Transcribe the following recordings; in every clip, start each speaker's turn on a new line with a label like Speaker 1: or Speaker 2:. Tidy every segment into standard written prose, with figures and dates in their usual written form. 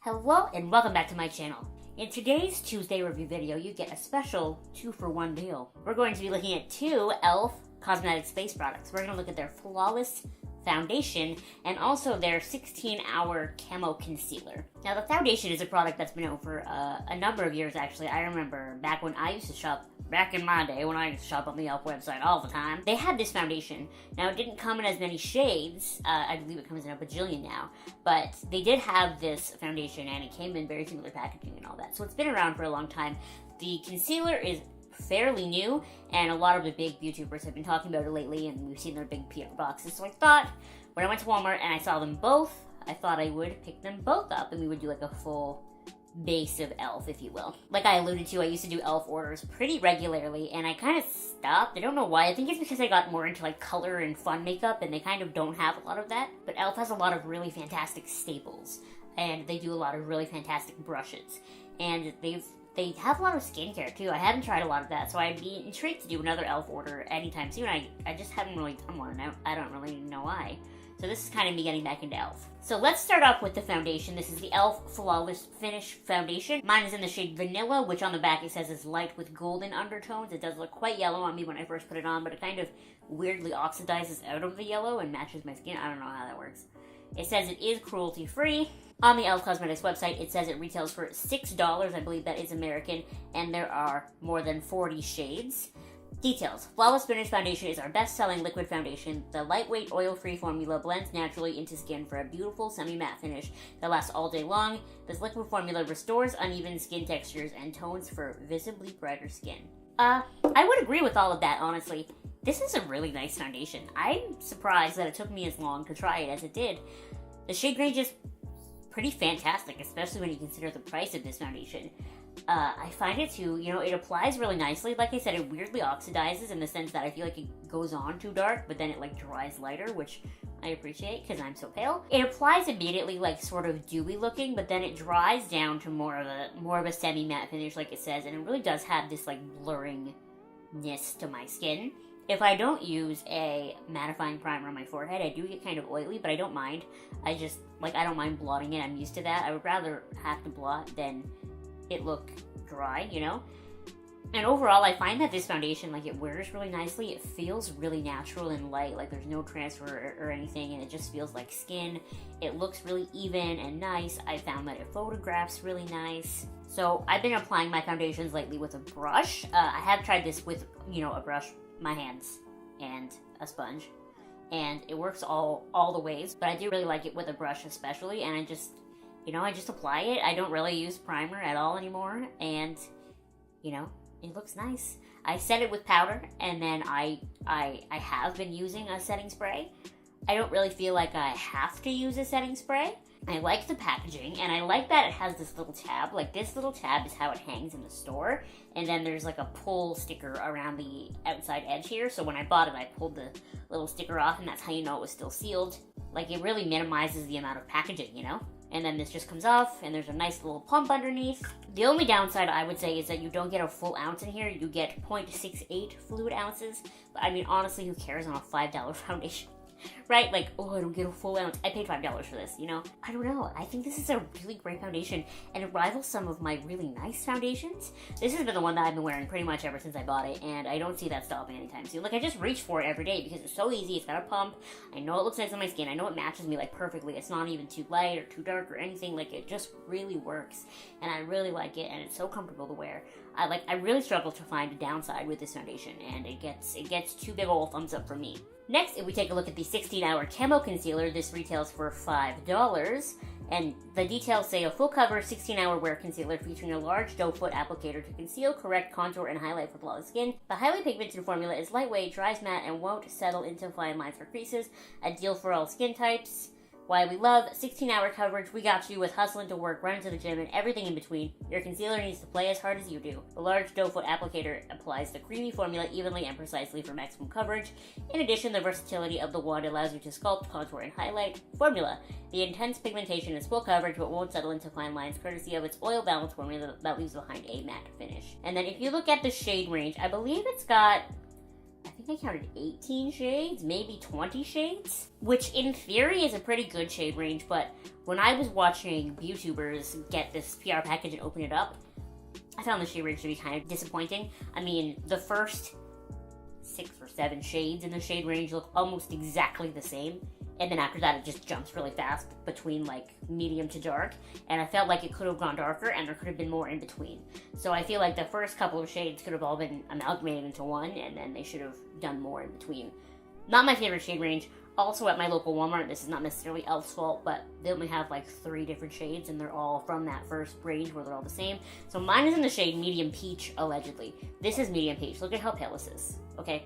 Speaker 1: Hello and welcome back to my channel. In today's Tuesday review video, you get a special 2-for-1 deal. We're going to be looking at two e.l.f. cosmetics face products. We're going to look at their Flawless Foundation and also their 16-hour camo concealer. Now the foundation is a product that's been out for a number of years actually. I remember back when I used to shop, back in my day when I used to shop on the e.l.f. website all the time, they had this foundation. Now it didn't come in as many shades, I believe it comes in a bajillion now, but they did have this foundation and it came in very similar packaging and all that. So it's been around for a long time. The concealer is fairly new, and a lot of the big YouTubers have been talking about it lately, and we've seen their big PR boxes. So I thought, when I went to Walmart and I saw them both, I thought I would pick them both up, and we would do like a full base of e.l.f., if you will. Like I alluded to, I used to do e.l.f. orders pretty regularly, and I kind of stopped. I don't know why. I think it's because I got more into like color and fun makeup, and they kind of don't have a lot of that. But e.l.f. has a lot of really fantastic staples, and they do a lot of really fantastic brushes, and they have a lot of skincare too. I haven't tried a lot of that, so I'd be intrigued to do another e.l.f. order anytime soon. I just haven't really done one, and I don't really know why. So this is kind of me getting back into e.l.f. So let's start off with the foundation. This is the e.l.f. Flawless Finish Foundation. Mine is in the shade Vanilla, which on the back it says is light with golden undertones. It does look quite yellow on me when I first put it on, but it kind of weirdly oxidizes out of the yellow and matches my skin. I don't know how that works. It says it is cruelty-free. On the e.l.f. Cosmetics website, it says it retails for $6. I believe that is American, and there are more than 40 shades. Details. Flawless Finish Foundation is our best-selling liquid foundation. The lightweight, oil-free formula blends naturally into skin for a beautiful semi-matte finish that lasts all day long. This liquid formula restores uneven skin textures and tones for visibly brighter skin. I would agree with all of that, honestly. This is a really nice foundation. I'm surprised that it took me as long to try it as it did. The shade range is pretty fantastic, especially when you consider the price of this foundation. I find it too, it applies really nicely. Like I said, it weirdly oxidizes in the sense that I feel like it goes on too dark, but then it like dries lighter, which I appreciate because I'm so pale. It applies immediately like sort of dewy looking, but then it dries down to more of a semi-matte finish like it says, and it really does have this like blurringness to my skin. If I don't use a mattifying primer on my forehead, I do get kind of oily, but I don't mind. I don't mind blotting it. I'm used to that. I would rather have to blot than it look dry, And overall, I find that this foundation, it wears really nicely. It feels really natural and light, like there's no transfer or anything, and it just feels like skin. It looks really even and nice. I found that it photographs really nice. So I've been applying my foundations lately with a brush. I have tried this with, a brush, my hands, and a sponge, and it works all the ways, but I do really like it with a brush especially, and I just apply it. I don't really use primer at all anymore, and it looks nice. I set it with powder, and then I have been using a setting spray. I don't really feel like I have to use a setting spray. I like the packaging, and I like that it has this little tab. Like, this little tab is how it hangs in the store, and then there's like a pull sticker around the outside edge here, so when I bought it, I pulled the little sticker off, and that's how you know it was still sealed. Like, it really minimizes the amount of packaging, And then this just comes off, and there's a nice little pump underneath. The only downside, I would say, is that you don't get a full ounce in here. You get 0.68 fluid ounces. But, I mean, honestly, who cares on a $5 foundation? Right? Like, oh, I don't get a full ounce. I paid $5 for this, I don't know. I think this is a really great foundation, and it rivals some of my really nice foundations. This has been the one that I've been wearing pretty much ever since I bought it, and I don't see that stopping anytime soon. Like, I just reach for it every day because it's so easy. It's got a pump. I know it looks nice on my skin. I know it matches me, perfectly. It's not even too light or too dark or anything. Like, it just really works, and I really like it, and it's so comfortable to wear. I really struggle to find a downside with this foundation, and it gets two big ol' thumbs up from me. Next, if we take a look at the 16-hour camo concealer, this retails for $5, and the details say a full cover 16-hour wear concealer featuring a large doe foot applicator to conceal, correct, contour, and highlight for flawless skin. The highly pigmented formula is lightweight, dries matte, and won't settle into fine lines or creases. Ideal for all skin types. Why we love 16-hour coverage. We got you with hustling to work, running to the gym, and everything in between. Your concealer needs to play as hard as you do. The large doe foot applicator applies the creamy formula evenly and precisely for maximum coverage. In addition, the versatility of the wand allows you to sculpt, contour, and highlight. Formula. The intense pigmentation is full coverage but won't settle into fine lines courtesy of its oil balance formula that leaves behind a matte finish. And then if you look at the shade range, I believe it's got I think I counted 18 shades, maybe 20 shades, which in theory is a pretty good shade range, but when I was watching YouTubers get this PR package and open it up, I found the shade range to be kind of disappointing. I mean, the first 6 or 7 shades in the shade range look almost exactly the same, and then after that it just jumps really fast between like medium to dark, and I felt like it could have gone darker and there could have been more in between. So I feel like the first couple of shades could have all been amalgamated into one, and then they should have done more in between. Not my favorite shade range. Also at my local Walmart, this is not necessarily e.l.f.'s fault, but they only have like 3 different shades and they're all from that first range where they're all the same. So mine is in the shade medium peach, allegedly. This is medium peach. Look at how pale this is, okay?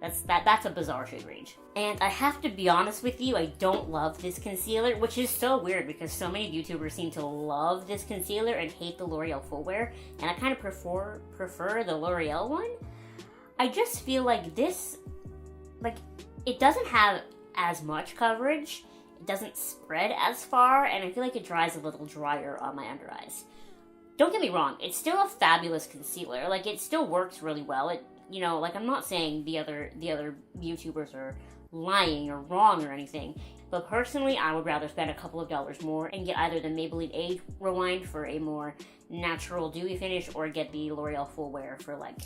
Speaker 1: That's a bizarre shade range. And I have to be honest with you, I don't love this concealer, which is so weird because so many YouTubers seem to love this concealer and hate the L'Oreal Full Wear, and I kind of prefer the L'Oreal one. I just feel like this, like, it doesn't have as much coverage, it doesn't spread as far, and I feel like it dries a little drier on my under eyes. Don't get me wrong, it's still a fabulous concealer. Like, it still works really well. It, you know, like, I'm not saying the other YouTubers are lying or wrong or anything, but personally, I would rather spend a couple of dollars more and get either the Maybelline Age Rewind for a more natural dewy finish, or get the L'Oreal Full Wear for, like,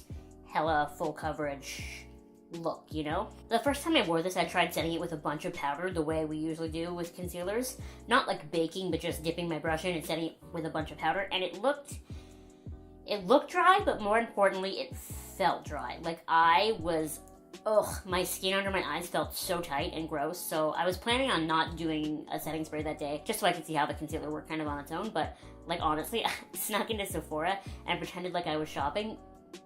Speaker 1: hella full coverage look, you know? The first time I wore this, I tried setting it with a bunch of powder the way we usually do with concealers. Not like baking, but just dipping my brush in and setting it with a bunch of powder, and it looked dry, but more importantly, it felt dry. Like, my skin under my eyes felt so tight and gross, so I was planning on not doing a setting spray that day, just so I could see how the concealer worked kind of on its own, but, like, honestly, I snuck into Sephora and pretended like I was shopping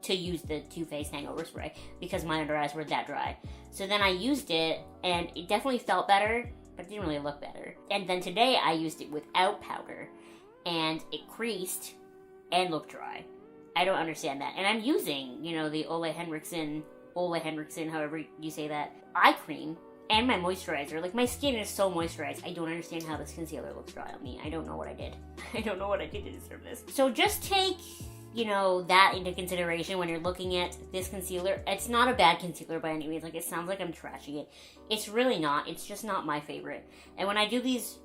Speaker 1: to use the Too Faced Hangover Spray because my under eyes were that dry. So then I used it, and it definitely felt better, but it didn't really look better. And then today I used it without powder, and it creased and looked dry. I don't understand that. And I'm using, you know, the Ole Henriksen, however you say that, eye cream and my moisturizer. Like, my skin is so moisturized. I don't understand how this concealer looks dry on me. I don't know what I did. I don't know what I did to deserve this. So just take, you know, that into consideration when you're looking at this concealer. It's not a bad concealer by any means. Like, it sounds like I'm trashing it. It's really not. It's just not my favorite. And when I do these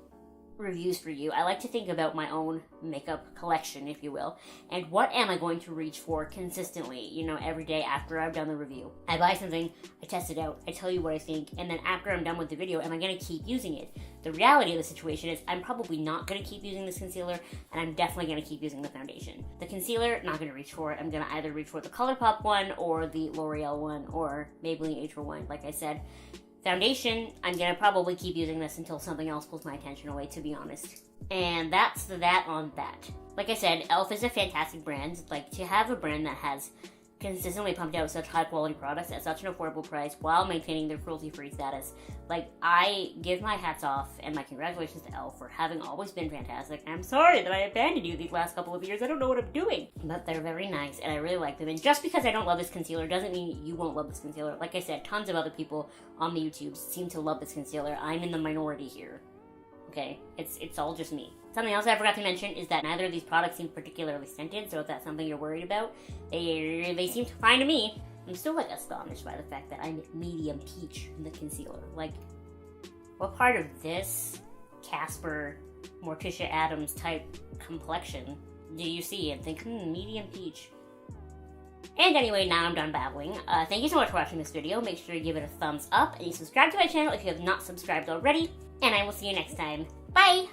Speaker 1: reviews for you, I like to think about my own makeup collection, if you will, and what am I going to reach for consistently, you know, every day after I've done the review. I buy something, I test it out, I tell you what I think, and then after I'm done with the video, am I going to keep using it? The reality of the situation is I'm probably not going to keep using this concealer, and I'm definitely going to keep using the foundation. The concealer, not going to reach for it. I'm going to either reach for the ColourPop one, or the L'Oreal one, or Maybelline Age Rewind, like I said. Foundation, I'm gonna probably keep using this until something else pulls my attention away, to be honest. And that's that on that. Like I said, e.l.f. is a fantastic brand. Like, to have a brand that has consistently pumped out such high quality products at such an affordable price while maintaining their cruelty-free status, like, I give my hats off and my congratulations to e.l.f. for having always been fantastic. I'm sorry that I abandoned you these last couple of years. I don't know what I'm doing. But they're very nice and I really like them. And just because I don't love this concealer doesn't mean you won't love this concealer. Like I said, tons of other people on the YouTube seem to love this concealer. I'm in the minority here. Okay? It's all just me. Something else I forgot to mention is that neither of these products seem particularly scented, so if that's something you're worried about, they seem fine to me. I'm still, like, astonished by the fact that I'm medium peach in the concealer. Like, what part of this Casper, Morticia Addams type complexion do you see and think, medium peach? And anyway, now I'm done babbling. Thank you so much for watching this video. Make sure you give it a thumbs up and you subscribe to my channel if you have not subscribed already. And I will see you next time. Bye!